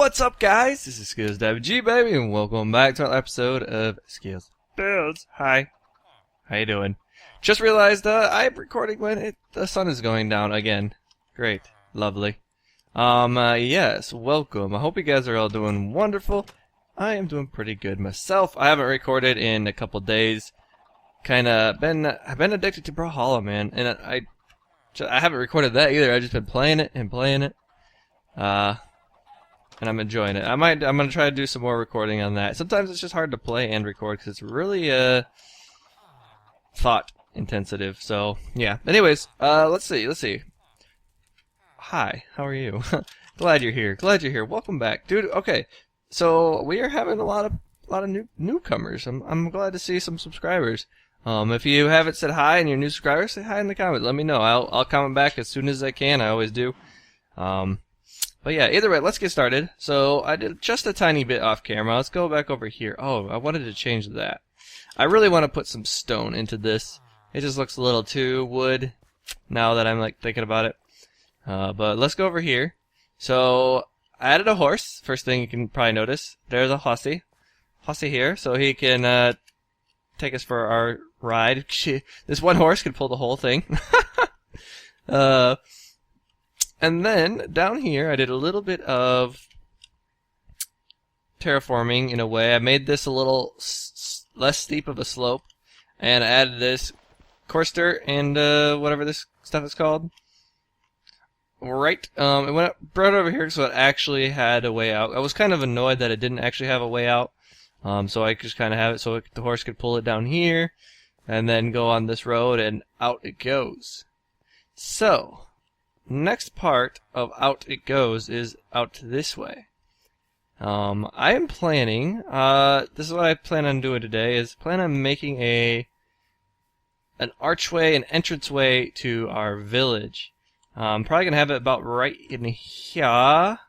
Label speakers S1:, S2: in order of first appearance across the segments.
S1: What's up, guys? This is SkillzWG, baby, and welcome back to another episode of Skillz Buildz. Hi. How you doing? Just realized I'm recording when the sun is going down again. Great. Lovely. Yes, welcome. I hope you guys are all doing wonderful. I am doing pretty good myself. I haven't recorded in a couple days. I've been addicted to Brawlhalla, man, and I haven't recorded that either. I've just been playing it and playing it. And I'm enjoying it. I'm gonna try to do some more recording on that. Sometimes it's just hard to play and record because it's really thought intensive. So yeah. Anyways, let's see. Hi, how are you? Glad you're here. Welcome back, dude. Okay, so we are having a lot of newcomers. I'm glad to see some subscribers. If you haven't said hi and you're new subscribers, say hi in the comments. Let me know. I'll comment back as soon as I can. I always do. But yeah, either way, let's get started. So I did just a tiny bit off camera. Let's go back over here. Oh, I wanted to change that. I really want to put some stone into this. It just looks a little too wood now that I'm like thinking about it. But let's go over here. So I added a horse. First thing you can probably notice. There's a horsey here, so he can take us for our ride. This one horse could pull the whole thing. And then down here, I did a little bit of terraforming in a way. I made this a little less steep of a slope, and I added this coaster and whatever this stuff is called. Right, it brought it over here so it actually had a way out. I was kind of annoyed that it didn't actually have a way out, so I just kind of have it so the horse could pull it down here, and then go on this road, and out it goes. So next part of out it goes is out this way. I am planning, this is what I plan on doing today, is plan on making an archway, an entranceway to our village. I'm probably going to have it about right in here.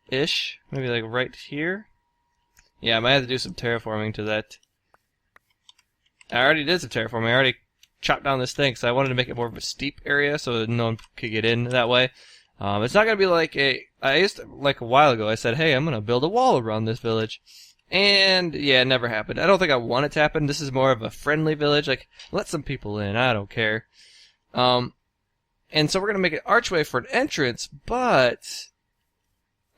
S1: Ish. Maybe like right here. Yeah, I might have to do some terraforming to that. I already did some terraforming. I already chopped down this thing, so I wanted to make it more of a steep area so that no one could get in that way. It's not going to be like like a while ago, I said, hey, I'm going to build a wall around this village. And yeah, it never happened. I don't think I want it to happen. This is more of a friendly village. Like, let some people in. I don't care. And so we're going to make an archway for an entrance, but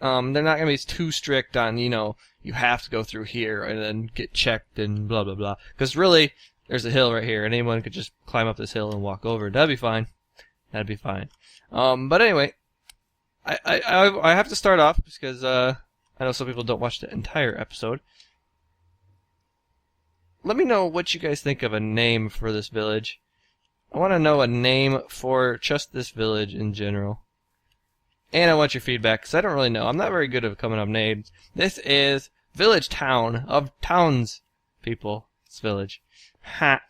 S1: they're not going to be too strict on, you have to go through here and then get checked and blah, blah, blah. Because really, there's a hill right here, and anyone could just climb up this hill and walk over. That'd be fine. But anyway, I have to start off because I know some people don't watch the entire episode. Let me know what you guys think of a name for this village. I want to know a name for just this village in general. And I want your feedback, because I don't really know. I'm not very good at coming up names. This is Village Town of Towns People. It's village. Ha.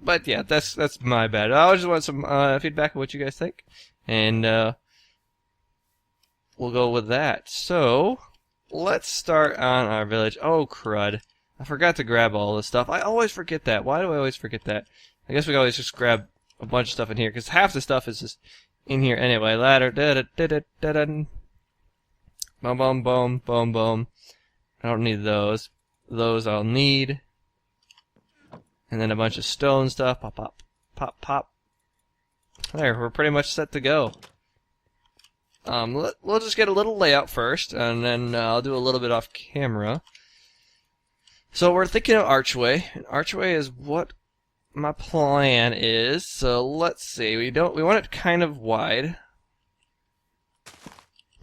S1: But yeah, that's my bad. I just want some feedback on what you guys think. And we'll go with that. So, let's start on our village. Oh, crud. I forgot to grab all this stuff. I always forget that. Why do I always forget that? I guess we can always just grab a bunch of stuff in here, because half the stuff is just in here anyway. Ladder, boom, boom, boom, boom, boom. I don't need those. Those I'll need. And then a bunch of stone stuff. Pop, pop, pop, pop. There, we're pretty much set to go. We'll just get a little layout first, and then I'll do a little bit off camera. So we're thinking of archway. An archway is what my plan is. So let's see. We want it kind of wide.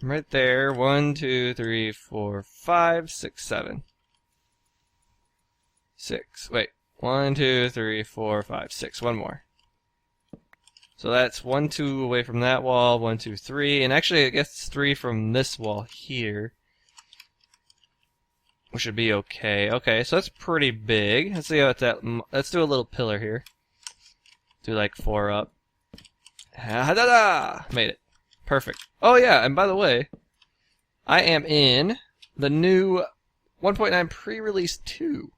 S1: Right there. 1, 2, 3, 4, 5, 6, 7. 6. Wait. 1, 2, 3, 4, 5, 6. One more. So that's 1, 2 away from that wall. 1, 2, 3. And actually, I guess 3 from this wall here. Which should be okay. Okay, so that's pretty big. Let's see how it's at. Let's do a little pillar here. Do like 4 up. Ha-da-da! Made it. Perfect. Oh yeah, and by the way, I am in the new 1.9 pre-release 2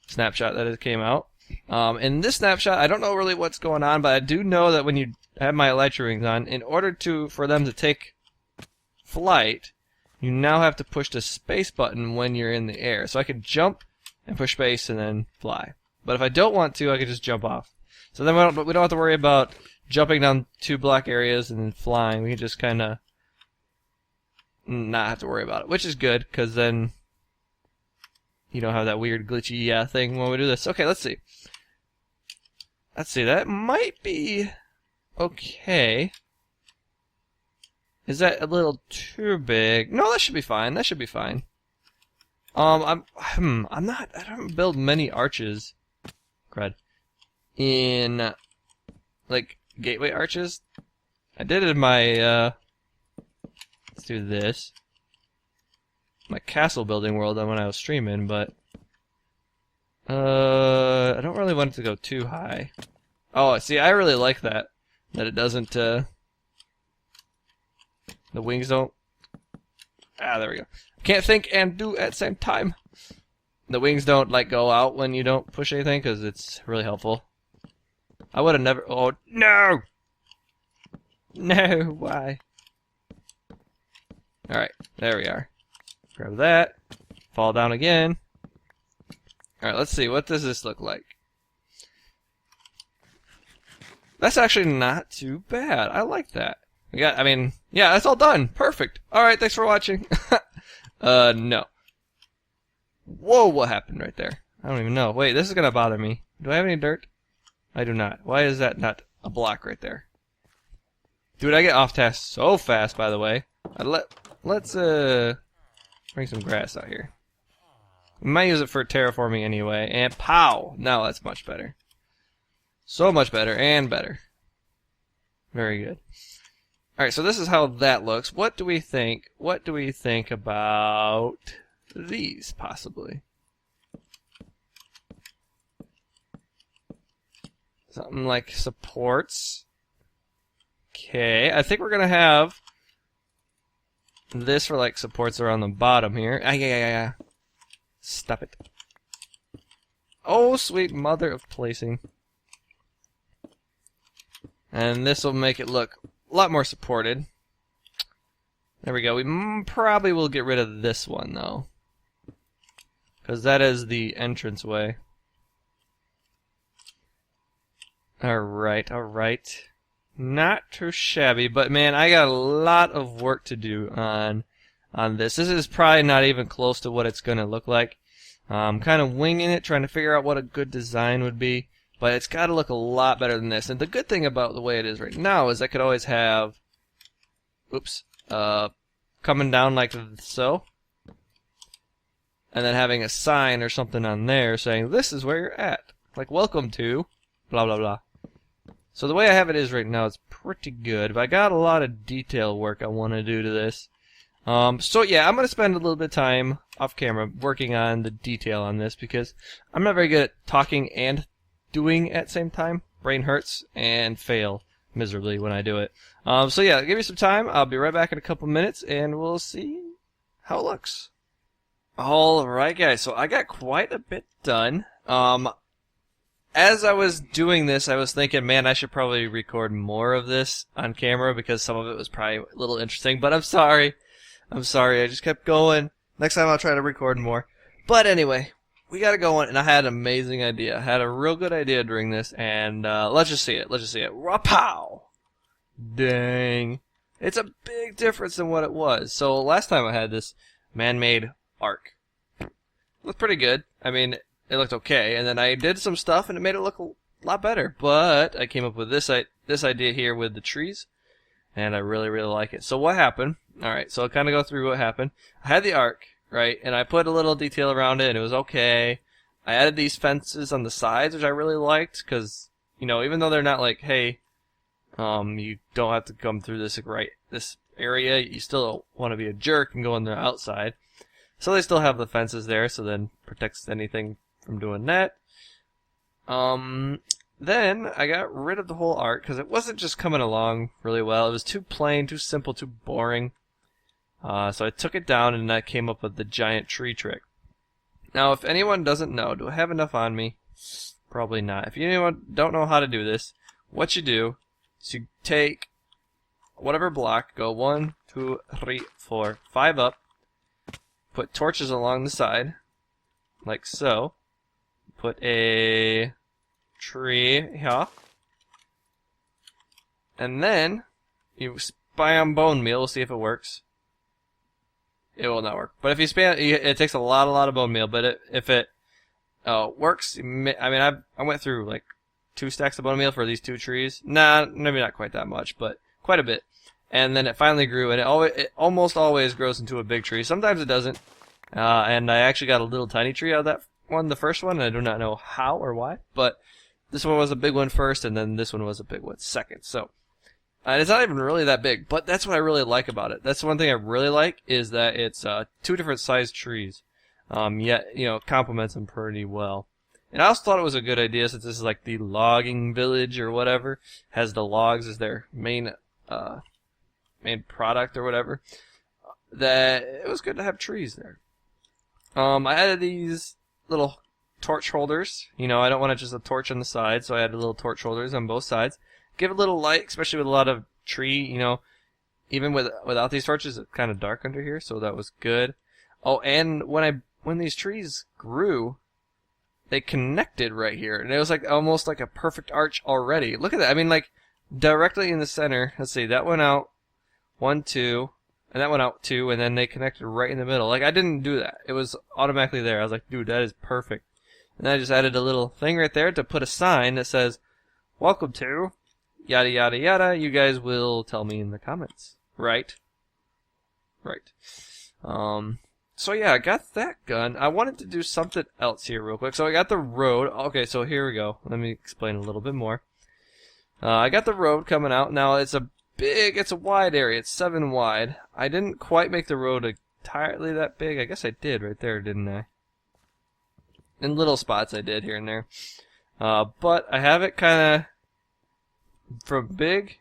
S1: snapshot that came out. In this snapshot, I don't know really what's going on, but I do know that when you have my elytra rings on, in order for them to take flight, you now have to push the space button when you're in the air. So I could jump and push space and then fly. But if I don't want to, I could just jump off. So then we don't have to worry about jumping down 2 block areas and then flying. We can just kind of not have to worry about it, which is good, because then you don't have that weird glitchy thing when we do this. Okay, let's see. Let's see, that might be okay. Is that a little too big? No, that should be fine. That should be fine. I don't build many arches. Crud. In, like, gateway arches. I did it in my, let's do this. My castle building world when I was streaming, but I don't really want it to go too high. Oh, see, I really like that it doesn't, the wings don't, there we go. Can't think and do at the same time. The wings don't, like, go out when you don't push anything, because it's really helpful. I would have never, oh, no! No, why? Alright, there we are. Grab that, fall down again. Alright, let's see, what does this look like? That's actually not too bad. I like that. We got, I mean, yeah, that's all done. Perfect. Alright, thanks for watching. No. Whoa, what happened right there? I don't even know. Wait, this is gonna bother me. Do I have any dirt? I do not. Why is that not a block right there? Dude, I get off task so fast, by the way. Let's bring some grass out here. We might use it for terraforming anyway. And pow! Now that's much better. So much better and better. Very good. Alright, so this is how that looks. What do we think? What do we think about these, possibly? Something like supports. Okay, I think we're gonna have this for like supports around the bottom here. Yeah. Stop it. Oh, sweet mother of placing. And this will make it look a lot more supported. There we go. We probably will get rid of this one, though, because that is the entranceway. Alright. Not too shabby, but man, I got a lot of work to do on this. This is probably not even close to what it's going to look like. I'm kind of winging it, trying to figure out what a good design would be. But it's got to look a lot better than this. And the good thing about the way it is right now is I could always have, coming down like so. And then having a sign or something on there saying, this is where you're at. Like, welcome to, blah, blah, blah. So the way I have it is right now, it's pretty good. But I got a lot of detail work I want to do to this. So yeah, I'm going to spend a little bit of time off camera working on the detail on this, because I'm not very good at talking and doing at the same time. Brain hurts and fail miserably when I do it. So yeah, give me some time. I'll be right back in a couple minutes and we'll see how it looks. Alright guys, so I got quite a bit done. As I was doing this, I was thinking, man, I should probably record more of this on camera because some of it was probably a little interesting, but I'm sorry. I just kept going. Next time I'll try to record more. But anyway, we got it going, and I had an amazing idea. I had a real good idea during this, and let's just see it. Rapow! Dang. It's a big difference than what it was. So last time I had this man-made arc. It looked pretty good. I mean, it looked okay, and then I did some stuff, and it made it look a lot better. But I came up with this idea here with the trees, and I really, really like it. So what happened? Alright, so I'll kind of go through what happened. I had the arc, right, and I put a little detail around it, and it was okay. I added these fences on the sides, which I really liked, because, you know, even though they're not like, hey, you don't have to come through this area, you still want to be a jerk and go on the outside. So they still have the fences there, so then protects anything from doing that. Then I got rid of the whole arc, because it wasn't just coming along really well. It was too plain, too simple, too boring. So I took it down and I came up with the giant tree trick. Now, if anyone doesn't know, do I have enough on me? Probably not. If anyone don't know how to do this, what you do is you take whatever block, go 1, 2, 3, 4, 5 up. Put torches along the side, like so. Put a tree here. And then you spy on bone meal. We'll see if it works. It will not work. But if you spam, it takes a lot of bone meal. But if it works, I mean, I went through like 2 stacks of bone meal for these 2 trees. Nah, maybe not quite that much, but quite a bit. And then it finally grew, and it almost always grows into a big tree. Sometimes it doesn't. And I actually got a little tiny tree out of that one, the first one, and I do not know how or why. But this one was a big one first, and then this one was a big one second. So. And it's not even really that big, but that's what I really like about it. That's one thing I really like, is that it's 2 different sized trees. Yet, you know, complements them pretty well. And I also thought it was a good idea, since this is like the logging village or whatever, has the logs as their main product or whatever, that it was good to have trees there. I added these little torch holders. You know, I don't want just a torch on the side, so I added little torch holders on both sides. Give it a little light, especially with a lot of tree, you know. Even without these torches, it's kind of dark under here, so that was good. Oh, and when these trees grew, they connected right here, and it was like almost like a perfect arch already. Look at that. I mean, like directly in the center. Let's see, that went out 1, 2, and that went out 2, and then they connected right in the middle. Like, I didn't do that. It was automatically there. I was like, dude, that is perfect. And then I just added a little thing right there to put a sign that says, "Welcome to yada yada yada." You guys will tell me in the comments. Right? So yeah, I got that gun. I wanted to do something else here real quick. So I got the road. Okay, so here we go. Let me explain a little bit more. I got the road coming out. Now it's a wide area. It's 7 wide. I didn't quite make the road entirely that big. I guess I did right there, didn't I? In little spots I did here and there. But I have it kind of from big.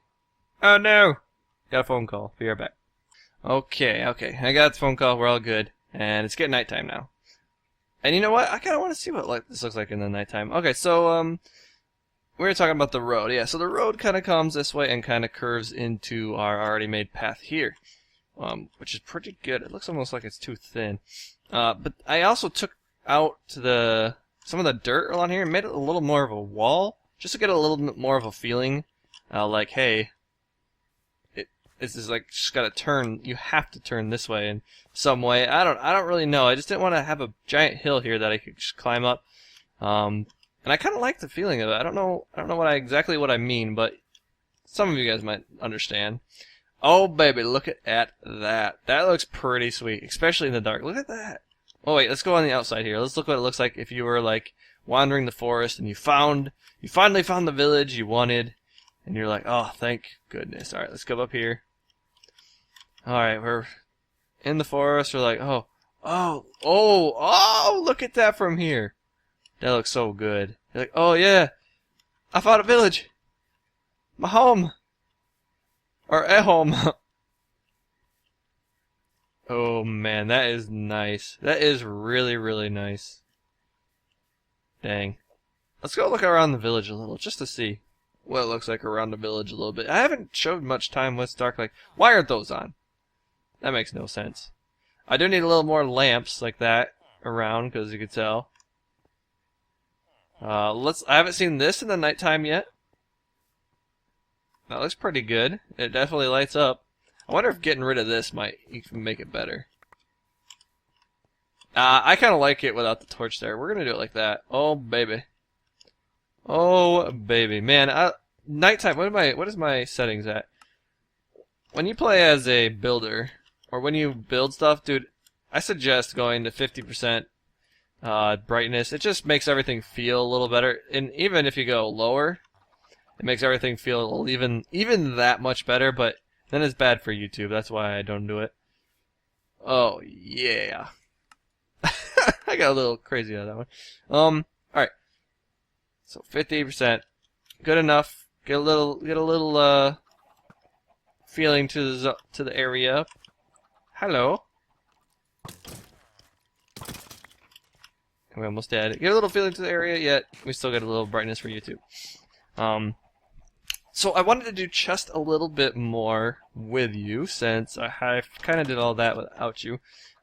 S1: Oh no! Got a phone call. Be right back. Okay. I got the phone call. We're all good. And it's getting nighttime now. And you know what? I kind of want to see what this looks like in the nighttime. Okay, so we were talking about the road. Yeah, so the road kind of comes this way and kind of curves into our already made path here, which is pretty good. It looks almost like it's too thin. But I also took out some of the dirt along here and made it a little more of a wall, just to get a little bit more of a feeling, like, hey, this is like just gotta turn. You have to turn this way in some way. I don't really know. I just didn't want to have a giant hill here that I could just climb up. And I kind of like the feeling of it. I don't know exactly what I mean, but some of you guys might understand. Oh baby, look at that. That looks pretty sweet, especially in the dark. Look at that. Oh wait, let's go on the outside here. Let's look what it looks like if you were like wandering the forest and you finally found the village you wanted, and you're like, oh, thank goodness. All right, let's go up here. All right, we're in the forest. We're like, oh, look at that from here. That looks so good. You're like, oh yeah, I found a village. My home. Or a home. Oh man, that is nice. That is really, really nice. Dang. Let's go look around the village a little, just to see what it looks like around the village a little bit. I haven't showed much time what's dark like. Why aren't those on? That makes no sense. I do need a little more lamps like that around, because you can tell. I haven't seen this in the nighttime yet. That looks pretty good. It definitely lights up. I wonder if getting rid of this might even make it better. I kind of like it without the torch there. We're gonna do it like that. Oh baby. Oh baby, man. Nighttime. What is my settings at? When you play as a builder, or when you build stuff, dude, I suggest going to 50% brightness. It just makes everything feel a little better. And even if you go lower, it makes everything feel even that much better. But then it's bad for YouTube. That's why I don't do it. Oh yeah. I got a little crazy on that one. All right. So 50%, good enough. Get a little feeling to the area. Hello. We almost dead. Get a little feeling to the area, yet we still get a little brightness for YouTube. So I wanted to do just a little bit more with you, since I kind of did all that without you.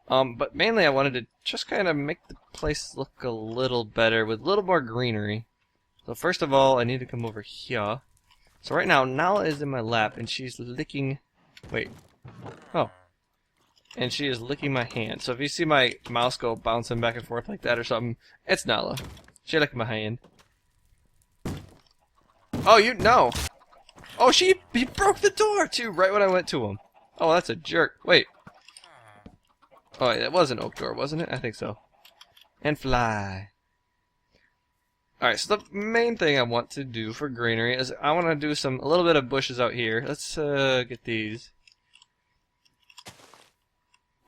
S1: But mainly I wanted to just kind of make the place look a little better with a little more greenery. So first of all, I need to come over here. So right now, Nala is in my lap, and she's licking... Wait. Oh. And she is licking my hand. So if you see my mouse go bouncing back and forth like that or something, it's Nala. She licked my hand. Oh, you... No! Oh, he broke the door, too, right when I went to him. Oh, that's a jerk. Wait. Oh, it was an oak door, wasn't it? I think so. And fly. Alright, so the main thing I want to do for greenery is I want to do a little bit of bushes out here. Let's get these.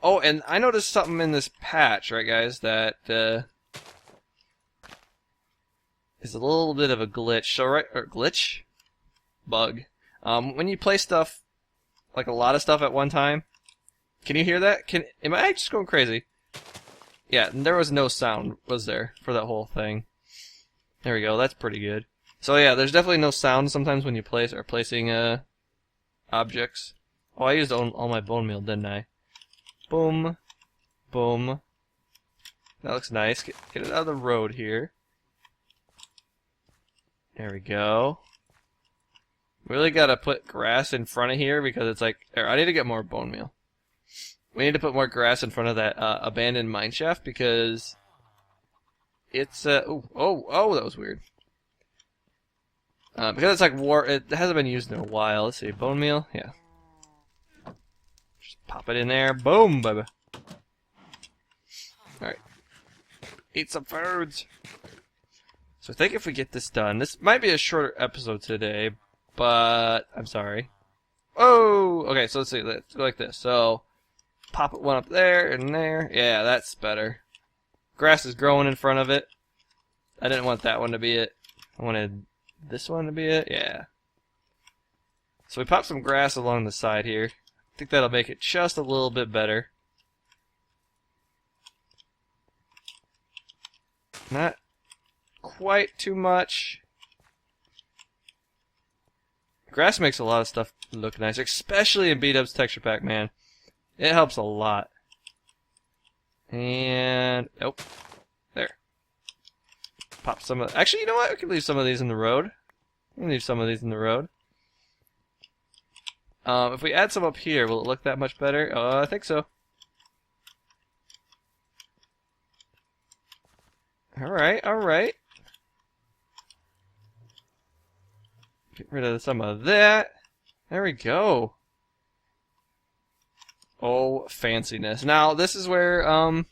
S1: Oh, and I noticed something in this patch, right, guys, that is a little bit of a glitch. So, right, or glitch? Bug. When you play stuff, like a lot of stuff at one time, can you hear that? Am I just going crazy? Yeah, there was no sound, was there, for that whole thing. There we go, that's pretty good. So yeah, there's definitely no sound sometimes when you are placing objects. Oh, I used all my bone meal, didn't I? Boom. Boom. That looks nice. Get it out of the road here. There we go. Really gotta put grass in front of here because it's like... I need to get more bone meal. We need to put more grass in front of that abandoned mine shaft because it's... oh, that was weird. Because it's like it hasn't been used in a while. Let's see, bone meal? Yeah. Just pop it in there. Boom, baby. Alright. Eat some foods. So I think if we get this done, this might be a shorter episode today, but I'm sorry. Oh, okay, so let's see. Let's go like this. So, pop one up there and there. Yeah, that's better. Grass is growing in front of it. I didn't want that one to be it. I wanted this one to be it. Yeah. So we pop some grass along the side here. I think that'll make it just a little bit better. Not quite too much. Grass makes a lot of stuff look nice, especially in B-Dub's texture pack, man. It helps a lot. And nope. There. Pop some of... Actually, you know what? We can leave some of these in the road. We can leave some of these in the road. If we add some up here, will it look that much better? I think so. Alright, alright. Get rid of some of that. There we go. Oh, fanciness. Now, this is where, I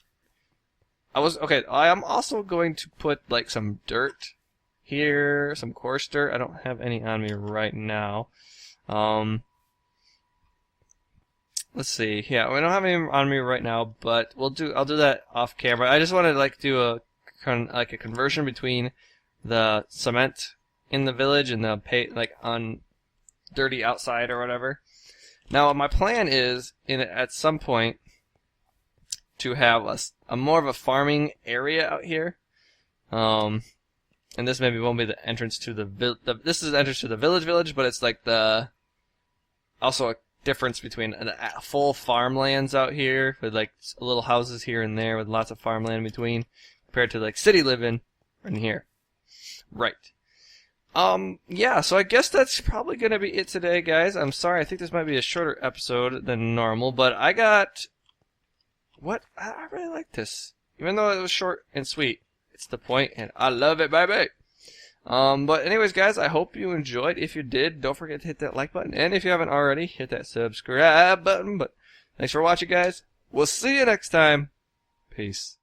S1: am also going to put, like, some dirt here, some coarse dirt. I don't have any on me right now. Let's see. Yeah, we don't have any on me right now, but I'll do that off camera. I just want to, like, do a conversion between the cement in the village and the on dirty outside or whatever. Now my plan is at some point to have a more of a farming area out here. And this maybe won't be the entrance to this is the entrance to the village, but it's like also a difference between a full farmlands out here with like little houses here and there with lots of farmland in between, compared to like city living in here. Right. Yeah, so I guess that's probably gonna be it today, guys. I'm sorry, I think this might be a shorter episode than normal, but I really like this. Even though it was short and sweet, it's the point, and I love it, baby! But anyways, guys, I hope you enjoyed. If you did, don't forget to hit that like button, and if you haven't already, hit that subscribe button. But thanks for watching, guys. We'll see you next time. Peace.